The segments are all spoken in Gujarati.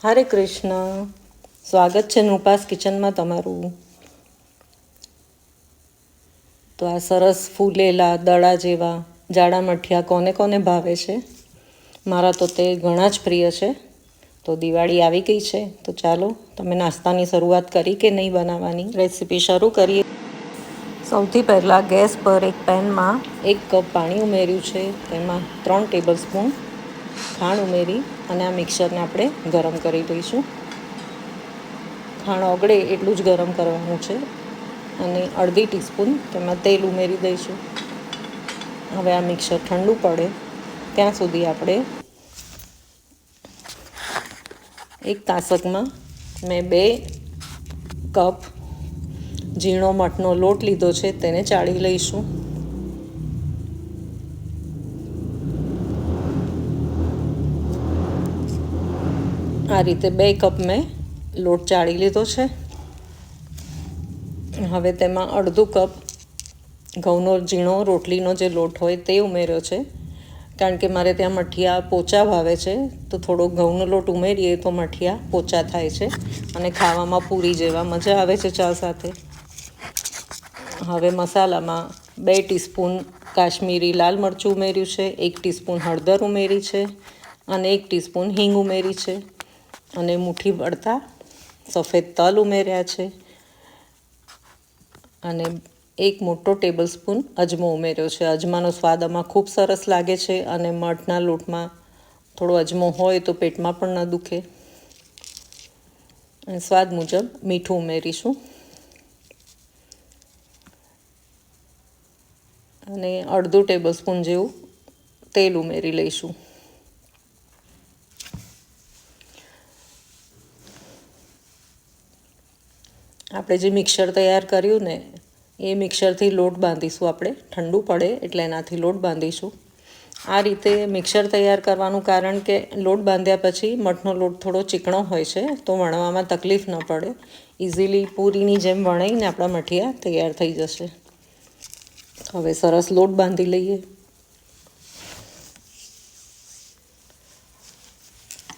હરે કૃષ્ણ. સ્વાગત છે નૃપાસ કિચનમાં તમારું. તો આ સરસ ફૂલેલા દડા જેવા જાડા મઠિયા કોને કોને ભાવે છે? મારા તો તે ઘણા જ પ્રિય છે. તો દિવાળી આવી ગઈ છે, તો ચાલો તમે નાસ્તાની શરૂઆત કરી કે નહીં બનાવવાની? રેસીપી શરૂ કરીએ. સૌથી પહેલાં ગેસ પર એક પેનમાં 1 કપ પાણી ઉમેર્યું છે. તેમાં 3 ટેબલ સ્પૂન ખાંડ ઉમેરી અને આ મિક્સરને આપણે ગરમ કરી લઈશું. ખાંડ ઓગળે એટલું જ ગરમ કરવાનું છે અને અડધી ટીસ્પૂન તેમાં તેલ ઉમેરી દઈશું. હવે આ મિક્સર ઠંડુ પડે ત્યાં સુધી આપણે એક તાસકમાં મેં 2 કપ ઝીણો મઠનો લોટ લીધો છે, તેને ચાળી લઈશું. આ રીતે 2 કપ મેં લોટ ચાળી લીધો છે. હવે તેમાં અડધું કપ ઘઉંનો ઝીણો રોટલીનો જે લોટ હોય તે ઉમેર્યો છે. કારણ કે મારે ત્યાં મઠિયા પોચા ભાવે છે, તો થોડો ઘઉંનો લોટ ઉમેરીએ તો મઠિયા પોચા થાય છે અને ખાવામાં પૂરી જેવા મજા આવે છે ચા સાથે. હવે મસાલામાં 2 ટીસ્પૂન કાશ્મીરી લાલ મરચું ઉમેર્યું છે, 1 ટીસ્પૂન હળદર ઉમેરી છે અને 1 ટીસ્પૂન હિંગ ઉમેરી છે અને મુઠ્ઠી ભરતા સફેદ તલ ઉમેર્યા છે અને 1 મોટો ટેબલ સ્પૂન અજમો ઉમેર્યો છે. અજમાનો સ્વાદ આમાં ખૂબ સરસ લાગે છે અને મઠના લોટમાં થોડો અજમો હોય તો પેટમાં પણ ન દુખે. અને સ્વાદ મુજબ મીઠું ઉમેરીશું અને અડધું ટેબલ સ્પૂન જેવું તેલ ઉમેરી લઈશું. આપણે જે મિક્સર તૈયાર કર્યું ને એ મિક્સરથી લોટ બાંધીશું. આપણે ઠંડુ પડે એટલે એનાથી લોટ બાંધીશું. આ રીતે મિક્સર તૈયાર કરવાનું કારણ કે લોટ બાંધ્યા પછી મઠનો લોટ થોડો ચીકણો હોય છે, તો વણવામાં તકલીફ ન પડે. ઇઝીલી પૂરીની જેમ વણાઈને આપણા મઠિયા તૈયાર થઈ જશે. હવે સરસ લોટ બાંધી લઈએ.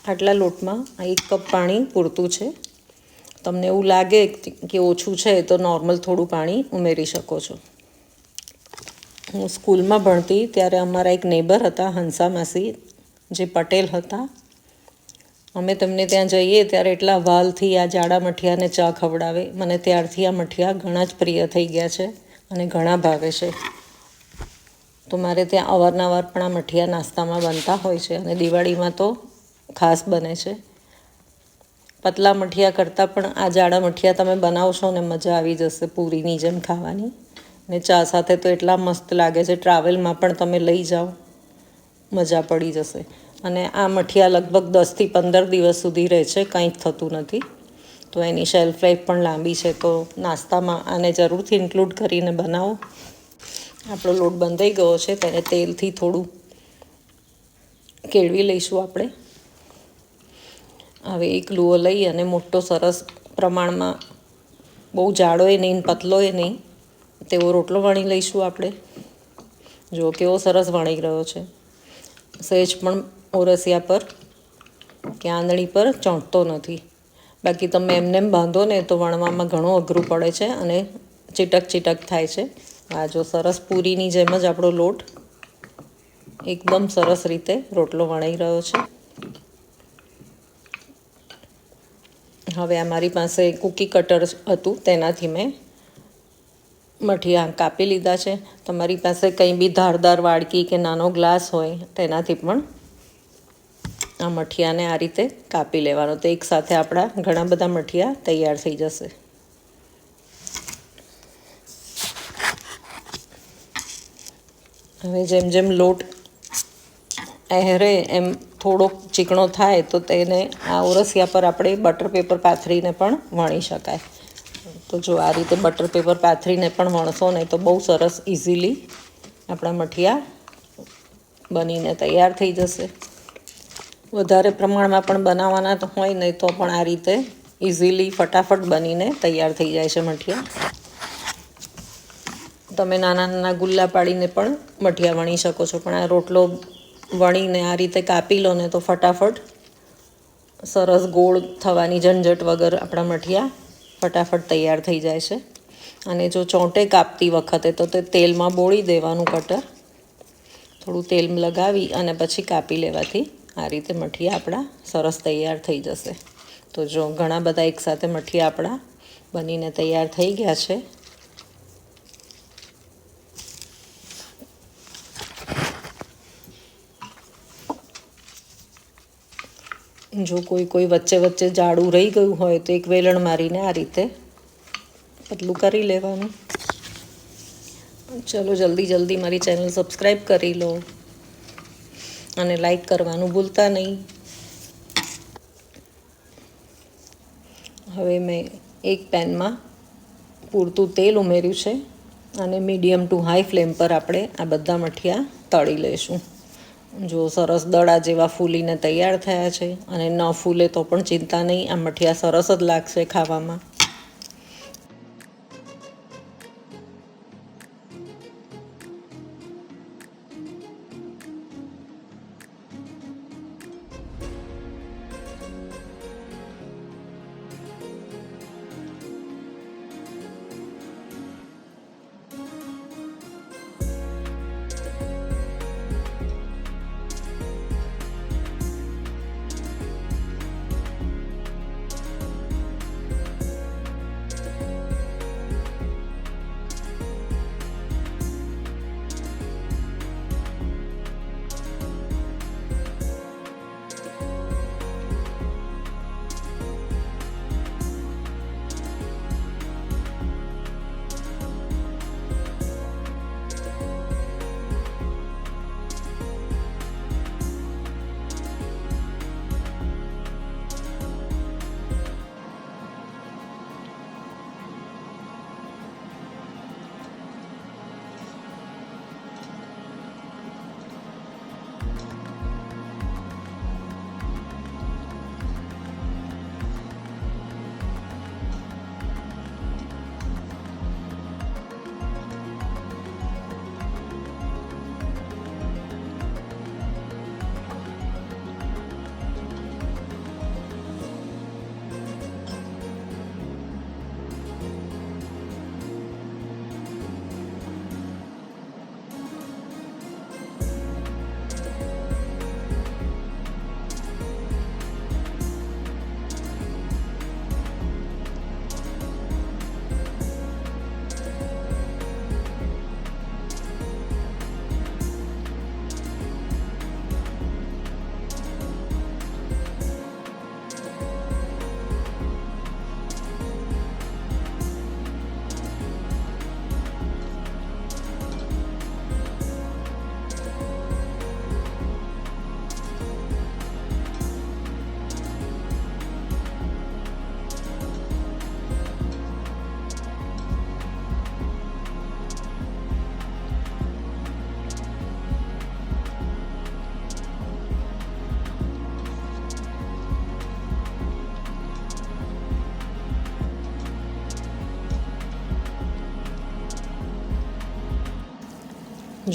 આટલા લોટમાં 1 કપ પાણી પૂરતું છે. તમને એવું લાગે કે ઓછું છે તો નોર્મલ થોડું પાણી ઉમેરી શકો છો. હું સ્કૂલમાં ભણતી ત્યારે અમારા એક નેબર હતા, હંસા માસી, જે પટેલ હતા. અમે તેમને ત્યાં જઈએ ત્યારે એટલા વાલથી આ જાડા મઠિયાને ચા ખવડાવે. મને ત્યારથી આ મઠિયા ઘણા જ પ્રિય થઈ ગયા છે અને ઘણા ભાવે છે. તો મારે ત્યાં અવારનવાર પણ આ મઠિયા નાસ્તામાં બનતા હોય છે અને દિવાળીમાં તો ખાસ બને છે. પતલા મઠિયા કરતાં પણ આ જાડા મઠિયા તમે બનાવશો ને મજા આવી જશે પૂરીની જેમ ખાવાની. ને ચા સાથે તો એટલા મસ્ત લાગે છે, ટ્રાવેલમાં પણ તમે લઈ જાઓ, મજા પડી જશે. અને આ મઠિયા લગભગ 10થી 15 દિવસ સુધી રહે છે, કંઈ જ થતું નથી. તો એની શેલ્ફ લાઈફ પણ લાંબી છે. તો નાસ્તામાં આને જરૂરથી ઇન્ક્લુડ કરીને બનાવો. આપણો લોટ બંધાઈ ગયો છે, તેને તેલથી થોડું કેળવી લઈશું આપણે. હવે એક લુઓ લઈ અને મોટો સરસ પ્રમાણમાં, બહુ જાડોય નહીં પતલોય નહીં, તેવો રોટલો વણી લઈશું આપણે. જો કેવો સરસ વણી રહ્યો છે. સહેજ પણ ઓરસિયા પર કે આંદળી પર ચોંટતો નથી. બાકી તમે એમને બાંધો ને તો વણવામાં ઘણું અઘરું પડે છે અને ચીટક થાય છે. આ જો સરસ પૂરીની જેમ જ આપણો લોટ એકદમ સરસ રીતે રોટલો વણાઈ રહ્યો છે. હવે આ મારી પાસે કૂકી કટર હતું, તેનાથી મેં મઠિયા કાપી લીધા છે. તમારી પાસે કંઈ બી ધારદાર વાડકી કે નાનો ગ્લાસ હોય તેનાથી પણ આ મઠિયાને આ રીતે કાપી લેવાનો. તો એકસાથે આપણા ઘણા બધા મઠિયા તૈયાર થઈ જશે. હવે જેમ જેમ લોટ એહરે એમ થોડોક ચીકણો થાય તો તેને આ ઓરસિયા પર આપણે બટર પેપર પાથરીને પણ વણી શકાય. તો જો આ રીતે બટર પેપર પાથરીને પણ વણશો ને તો બહુ સરસ ઇઝીલી આપણા મઠિયા બનીને તૈયાર થઈ જશે. વધારે પ્રમાણમાં પણ બનાવવાના તો હોય નહીં તો પણ આ રીતે ઇઝીલી ફટાફટ બનીને તૈયાર થઈ જાય છે મઠિયા. તમે નાના નાના ગુલ્લા પાડીને પણ મઠિયા વણી શકો છો, પણ આ રોટલો વણીને આ રીતે કાપી લો ને તો ફટાફટ સરસ ગોળ થવાની ઝંઝટ વગર આપણા મઠિયા ફટાફટ તૈયાર થઈ જાય છે. અને જો ચોંટે કાપતી વખતે તો તે તેલમાં બોળી દેવાનું કટર, થોડું તેલ લગાવી અને પછી કાપી લેવાથી આ રીતે મઠિયા આપણા સરસ તૈયાર થઈ જશે. તો જો ઘણા બધા એકસાથે મઠિયા આપણા બનીને તૈયાર થઈ ગયા છે. જો કોઈ વચ્ચે વચ્ચે જાડું રહી ગયું હોય તો એક વેલણ મારીને આ રીતે પતલું કરી લેવાનું. ચલો જલ્દી મારી ચેનલ સબસ્ક્રાઈબ કરી લો અને લાઈક કરવાનું ભૂલતા નહીં. હવે મેં એક પેનમાં પૂરતું તેલ ઉમેર્યું છે અને મીડિયમ ટુ હાઈ ફ્લેમ પર આપણે આ બધા મઠિયા તળી લઈશું. જો સરસ દડા જેવા ફૂલીને તૈયાર થયા છે. અને ન ફૂલે તો પણ ચિંતા નહીં, આ મઠિયા સરસ જ લાગશે ખાવામાં.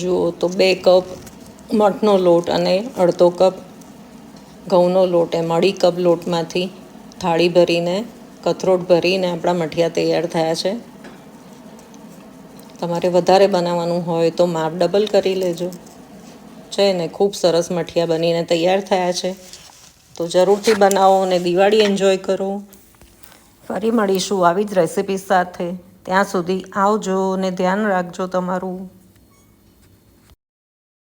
જુઓ તો 2 કપ મઠનો લોટ અને અડધો કપ ઘઉંનો લોટ, એમ અઢી કપ લોટમાંથી થાળી ભરીને કથરોટ ભરીને આપણા મઠિયા તૈયાર થયા છે. તમારે વધારે બનાવવાનું હોય તો માપ ડબલ કરી લેજો. છે ને, ખૂબ સરસ મઠિયા બનીને તૈયાર થયા છે. તો જરૂરથી બનાવો અને દિવાળી એન્જોય કરો. ફરી મળીશું આવી જ રેસિપી સાથે. ત્યાં સુધી આવજો ને ધ્યાન રાખજો તમારું.